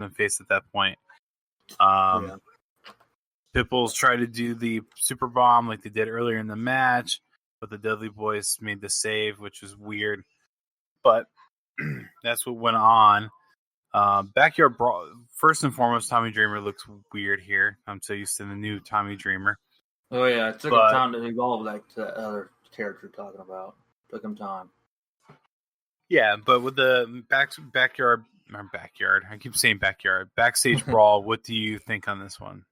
been faced at that point. Yeah. Pitbulls tried to do the super bomb like they did earlier in the match, but the Dudley Boys made the save, which was weird. But that's what went on. Backyard Brawl. First and foremost, Tommy Dreamer looks weird here. I'm so used to the new Tommy Dreamer. Oh yeah, it took him time to evolve to that other character you're talking about. Took him time. Yeah, but with the backyard, I keep saying backyard, backstage brawl. What do you think on this one?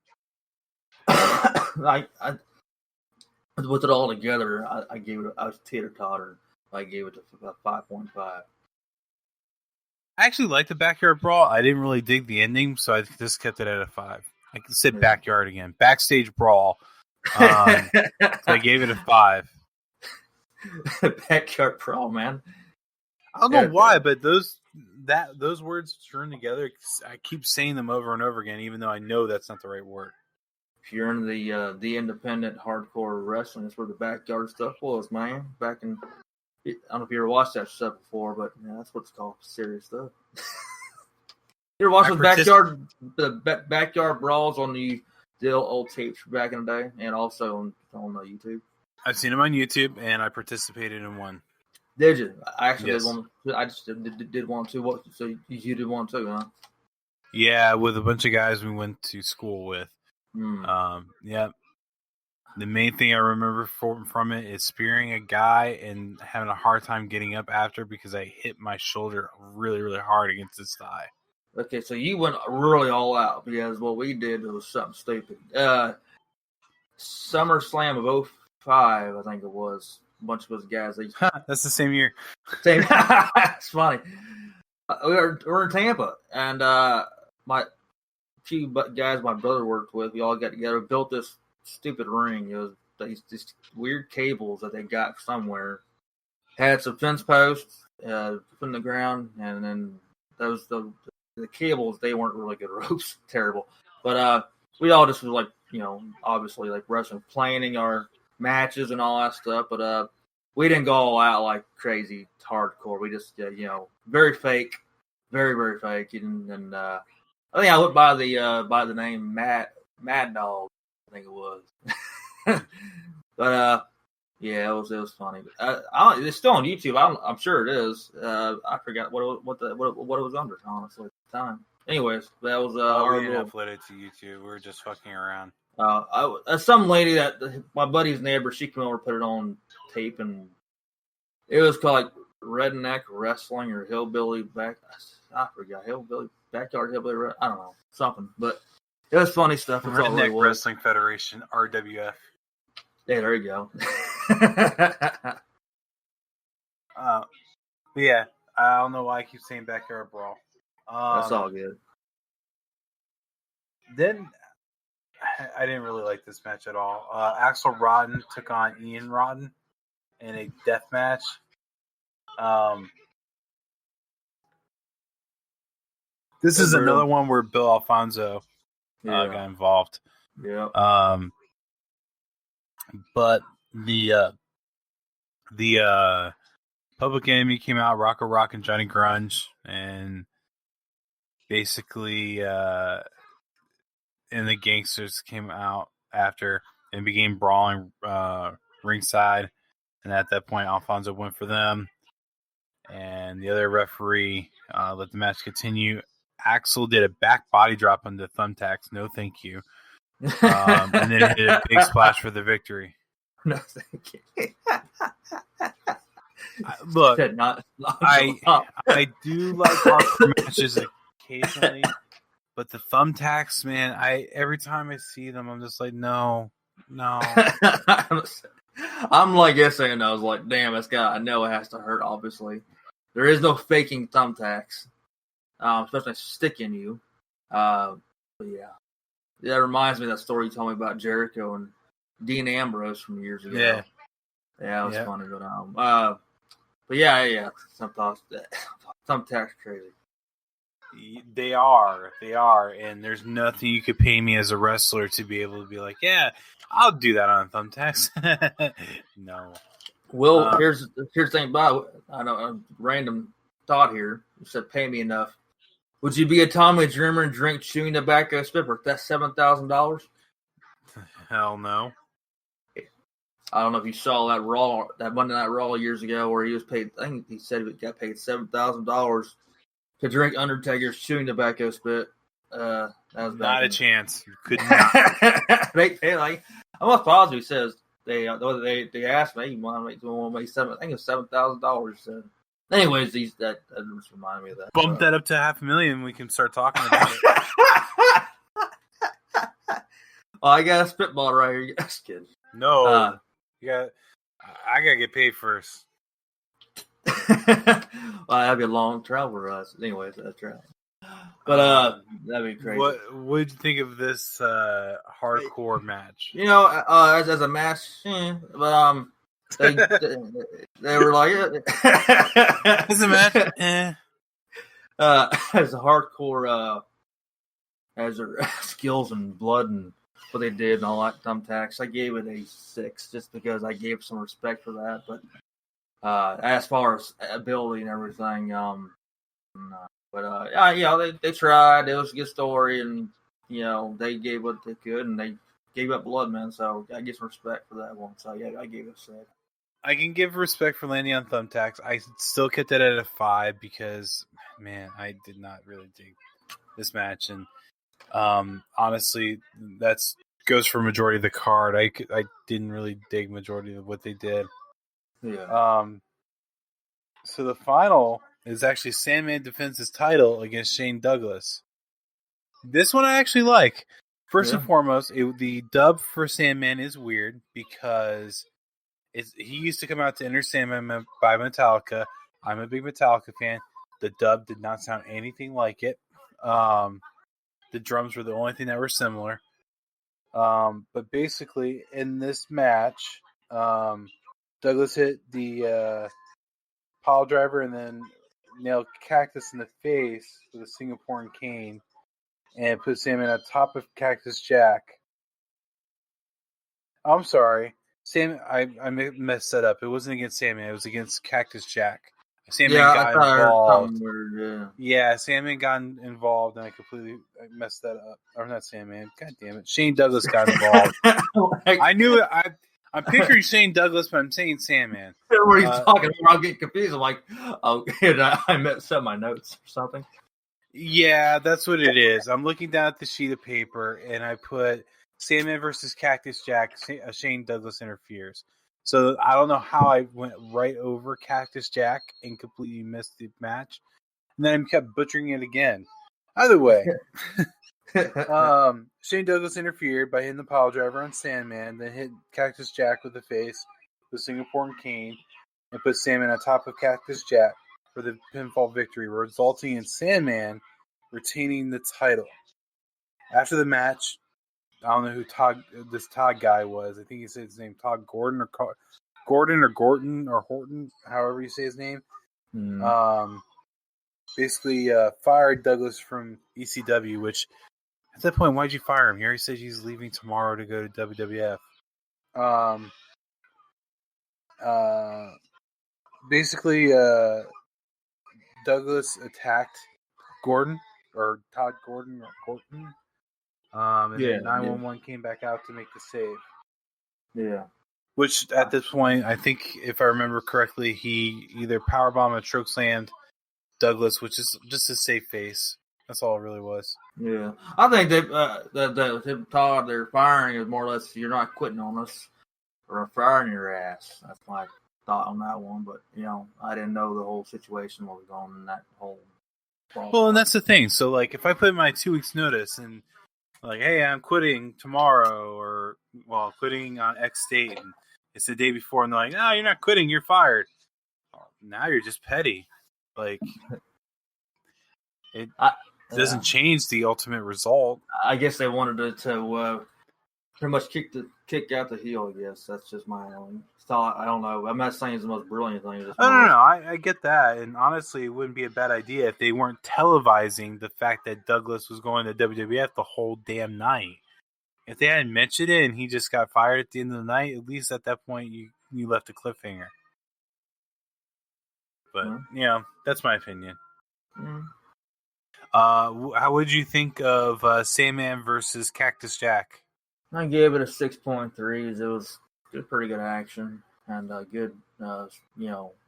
I with it all together, I gave it. I was teeter totter. I gave it a 5.5. I actually liked the backyard brawl. I didn't really dig the ending, so I just kept it at a 5. I said backyard again. Backstage brawl. So I gave it a 5. Backyard brawl, man. I don't know why, but those words strung together, I keep saying them over and over again, even though I know that's not the right word. If you're in the independent hardcore wrestling, that's where the backyard stuff was, man. Back in, I don't know if you ever watched that stuff before, but that's what it's called, serious stuff. You ever watch the backyard brawls on the old tapes back in the day, and also on YouTube? I've seen them on YouTube, and I participated in one. Did you? I actually did one. I just did one too. So you did one too, huh? Yeah, with a bunch of guys we went to school with. Yeah. The main thing I remember from it is spearing a guy and having a hard time getting up after because I hit my shoulder really, really hard against his thigh. Okay, so you went really all out because what we did was something stupid. SummerSlam of 05, I think it was. A bunch of us guys. That's the same year. Same. It's funny. We're in Tampa, and my few guys my brother worked with, we all got together, built this stupid ring. It was these weird cables that they got somewhere. Had some fence posts put in the ground, and then those the cables, they weren't really good ropes. Terrible. But we all just was like, obviously like wrestling, planning our matches and all that stuff, but we didn't go all out like crazy hardcore. We just very fake, very, very fake. And I think I went by the name Mad Dog, I think it was. But yeah, it was funny. It's still on YouTube. I'm sure it is. I forgot what it was under, honestly, at the time. Anyways, that was we didn't upload it to YouTube. We were just fucking around. Some lady that my buddy's neighbor, she came over and put it on tape, and it was called like Redneck Wrestling or Hillbilly I forgot, Backyard Hillbilly. I don't know, something, but it was funny stuff. Redneck Wrestling Federation, RWF. Yeah, there you go. Yeah, I don't know why I keep saying Backyard Brawl. That's all good. Then I didn't really like this match at all. Axel Rotten took on Ian Rotten in a death match. This is another one where Bill Alfonso got involved. Yeah. But the Public Enemy came out, Rocco Rock and Johnny Grunge, and basically and the Gangsters came out after and began brawling ringside. And at that point, Alfonso went for them. And the other referee let the match continue. Axel did a back body drop on the Thumbtacks. No, thank you. And then did a big splash for the victory. No, thank you. Look, I do like hardcore matches occasionally, but the Thumbtacks, man, every time I see them, I'm just like, no. I'm like saying, I was like, damn, this guy, I know it has to hurt, obviously. There is no faking Thumbtacks, especially sticking you. But yeah. That reminds me of that story you told me about Jericho and Dean Ambrose from years ago. Yeah. Yeah, it was funny. But yeah. Thumbtacks crazy. They are, and there's nothing you could pay me as a wrestler to be able to be like, yeah, I'll do that on Thumbtacks. No. Well, here's the thing about it. I know a random thought here. You said pay me enough. Would you be a Tommy Dreamer and drink chewing tobacco spit for that $7,000? Hell no. I don't know if you saw that Monday Night Raw years ago, where he was paid. I think he said he got paid $7,000 to drink Undertaker's chewing tobacco spit. That was not a chance. You could not. I'm not positive. He says they asked me, you want to make I think it's $7,000. Anyways, that just reminded me of that. Bump that up to $500,000. We can start talking about it. Oh, I got a spitball right here. Just kidding. No, I gotta get paid first. Well, that'd be a long travel for us. Anyways, that's right. But that'd be crazy. What would you think of this hardcore match? You know, as a match, but they were like, as a match, as a hardcore, as their skills and blood and what they did and all that thumbtacks, I gave it a 6 just because I gave some respect for that. But as far as ability and everything, they tried. It was a good story, and they gave what they could, and they gave up blood, man. So I get some respect for that one. So yeah, I gave it a 6. I can give respect for landing on thumbtacks. I still kept it at a 5 because, man, I did not really dig this match, and honestly, that's goes for majority of the card. I didn't really dig majority of what they did. Yeah. So the final is actually Sandman defends his title against Shane Douglas. This one I actually like. First and foremost, the dub for Sandman is weird because he used to come out to Enter Sandman by Metallica. I'm a big Metallica fan. The dub did not sound anything like it. The drums were the only thing that were similar. But basically, in this match, Douglas hit the pile driver and then nailed Cactus in the face with a Singaporean cane and put Sandman on top of Cactus Jack. I'm sorry. I messed that up. It wasn't against Sandman. It was against Cactus Jack. Sandman got involved. Yeah, Sandman got involved, and I completely messed that up. Or not Sandman. God damn it. Shane Douglas got involved. I knew it. I'm picturing Shane Douglas, but I'm saying Sandman. What are you talking about? I'm getting confused. I'm like, oh, I messed up my notes or something. Yeah, that's what it is. I'm looking down at the sheet of paper, and I put Sandman versus Cactus Jack. Shane Douglas interferes. So I don't know how I went right over Cactus Jack and completely missed the match. And then I kept butchering it again. Either way, Shane Douglas interfered by hitting the pile driver on Sandman, then hit Cactus Jack with the face with a Singaporean cane, and put Sandman on top of Cactus Jack for the pinfall victory, resulting in Sandman retaining the title. After the match, I don't know who this Todd guy was. I think he said his name, Todd Gordon or Gorton or Horton, however you say his name. Basically fired Douglas from ECW, which at that point, why'd you fire him? He already said he's leaving tomorrow to go to WWF. Basically, Douglas attacked Gordon or Todd Gordon or Gorton. And then 911 came back out to make the save. Yeah. Which, at this point, I think, if I remember correctly, he either powerbombed or chokeslammed Douglas, which is just a safe face. That's all it really was. Yeah. I think that Todd, they're firing is more or less, you're not quitting on us or firing your ass. That's my thought on that one. But, I didn't know the whole situation was going in that whole problem. Well, and that's the thing. So, like, if I put my 2 weeks notice and like, hey, I'm quitting tomorrow, or quitting on X date, and it's the day before, and they're like, no, you're not quitting, you're fired. Now you're just petty. Like, it doesn't change the ultimate result. I guess they wanted to pretty much kick out the heel. I guess that's just my own thought. I don't know. I'm not saying it's the most brilliant thing. No. I get that, and honestly, it wouldn't be a bad idea if they weren't televising the fact that Douglas was going to WWF the whole damn night. If they hadn't mentioned it and he just got fired at the end of the night, at least at that point you left a cliffhanger. But that's my opinion. How would you think of Sandman versus Cactus Jack? I gave it a 6.3. It was pretty good action and good.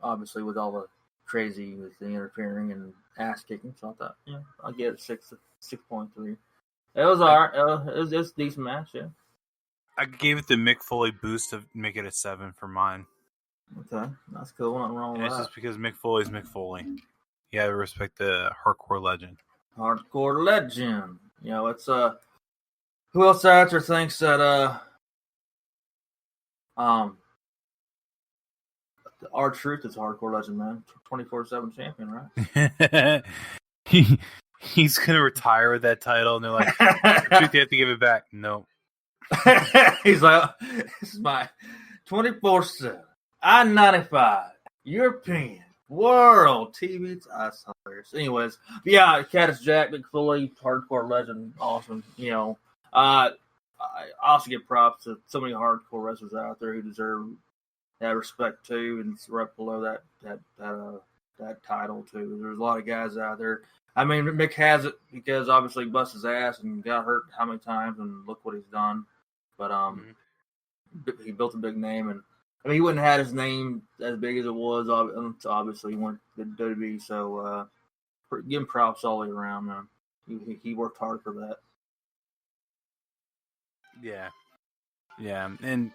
Obviously with all the crazy with the interfering and ass kicking, so I thought, I'll give it 6.3. It was alright. It was a decent match. Yeah. I gave it the Mick Foley boost to make it a 7 for mine. Okay, that's cool. Nothing wrong with And it's that. just because Mick Foley's Mick Foley. You gotta respect the hardcore legend. Hardcore legend. It's who else out there thinks that R-Truth is a hardcore legend, man. 24/7 champion, right? He's gonna retire with that title, and they're like, "R-Truth, you have to give it back." No. He's like, "This is my 24/7 I-95 European World TV." That's hilarious. Anyways, yeah, Cactus Jack, Mick Foley, hardcore legend, awesome. I also give props to so many hardcore wrestlers out there who deserve that respect too, and it's right below that title too. There's a lot of guys out there. I mean, Mick has it because obviously he busted his ass and got hurt how many times, and look what he's done. But he built a big name, and I mean, he wouldn't have had his name as big as it was. Obviously, he went to WWE, so give him props all the way around, man. He worked hard for that. Yeah, and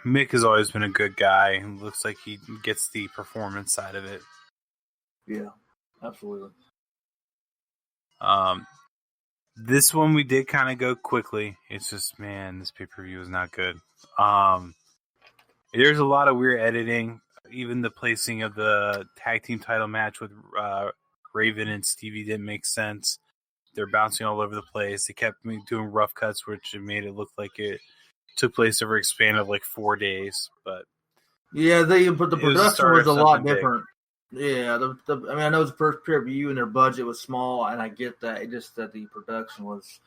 Mick has always been a good guy. It looks like he gets the performance side of it. Yeah, absolutely. This one we did kind of go quickly. It's just, man, this pay-per-view is not good. There's a lot of weird editing. Even the placing of the tag team title match with Raven and Stevie didn't make sense. They're bouncing all over the place. They kept doing rough cuts, which made it look like it took place over a span of like 4 days. But yeah, but the production was a lot different. Big. Yeah, I know it was the first pay-per-view and their budget was small, and I get that. It just that the production was,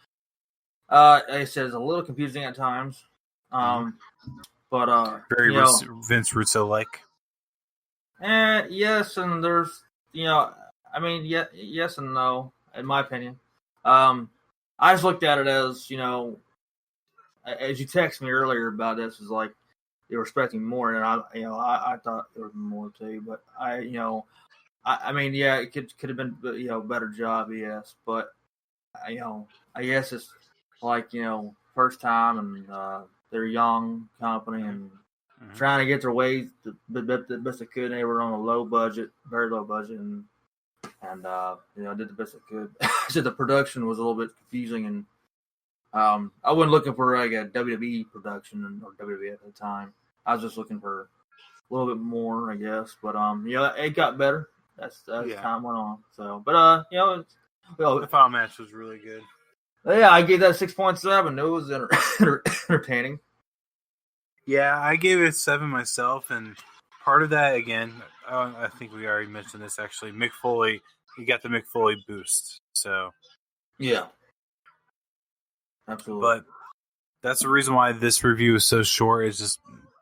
like I said, it's a little confusing at times. But very Vince Russo-like. Yes, and there's yes and no, in my opinion. I just looked at it as as you texted me earlier about this, is like they were expecting more, and I thought there was more too. But I mean, yeah, it could have been better job, yes. But I guess it's like first time, and they're a young company and trying to get their way the best they could. They were on a low budget, very low budget, and did the best they could. So the production was a little bit confusing, and I wasn't looking for like a WWE production or WWE at the time. I was just looking for a little bit more, I guess. But it got better as time went on. So, but the final match was really good. Yeah, I gave that 6.7. It was entertaining. Yeah, I gave it a 7 myself, and part of that, again, I think we already mentioned this actually. Mick Foley, he got the Mick Foley boost. So yeah, absolutely. But that's the reason why this review is so short. It's just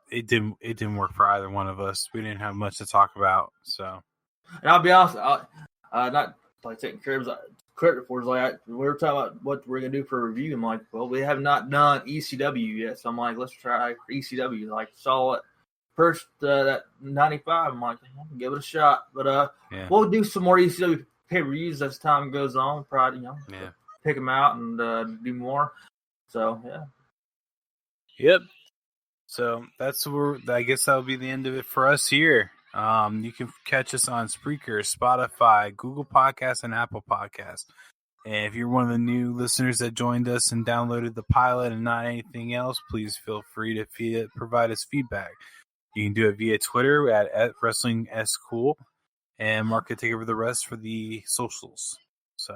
it didn't work for either one of us. We didn't have much to talk about. So, and I'll be honest, not like taking credit for it. Like we were talking about what we're gonna do for a review. I'm like, well, we have not done ECW yet, so I'm like, let's try ECW. Like, saw it first that 95. I'm like, give it a shot. But we'll do some more ECW pay-per-views as time goes on. Probably, pick them out and do more. So yeah. Yep. So I guess that'll be the end of it for us here. You can catch us on Spreaker, Spotify, Google Podcasts, and Apple Podcasts. And if you're one of the new listeners that joined us and downloaded the pilot and not anything else, please feel free to provide us feedback. You can do it via Twitter at WrestlingSCool, and Mark can take over the rest for the socials. So,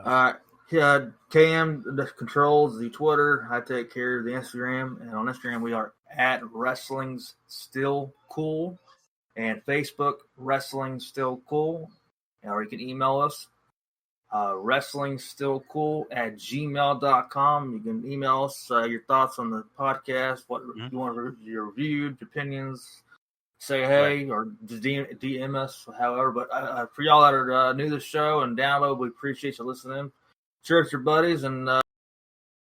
KM controls the Twitter. I take care of the Instagram, and on Instagram we are at Wrestling's Still Cool, and Facebook Wrestling Still Cool. Or you can email us wrestlingstillcool@gmail.com. You can email us your thoughts on the podcast, what you want your reviewed, opinions, say hey or just DM us, however. But for y'all that are new to the show and download, we appreciate you listening. Share it with your buddies and